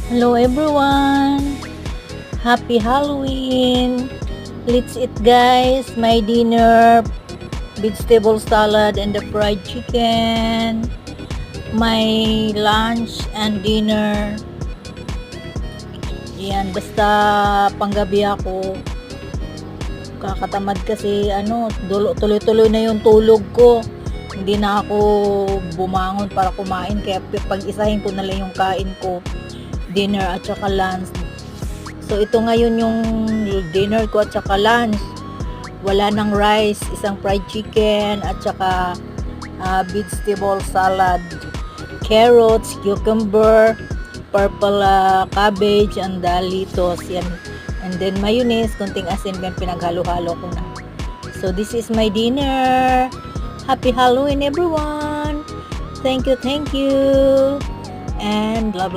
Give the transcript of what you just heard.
Hello everyone! Happy Halloween! Let's eat guys! My dinner, vegetable salad and the fried chicken. My lunch and dinner. Yan, basta panggabi ako. Kakatamad kasi tuloy-tuloy na yung tulog ko. Hindi na ako bumangon para kumain, kaya pag-isahin ko na lang yung kain ko, dinner at saka lunch. So ito ngayon yung dinner ko at saka lunch. Wala nang rice, isang fried chicken at saka vegetable salad, carrots, cucumber, purple cabbage and lettuce yan. And then mayonnaise, konting asin, then pinaghalo-halo ko na. So this is my dinner. Happy Halloween everyone. Thank you. And blah blah.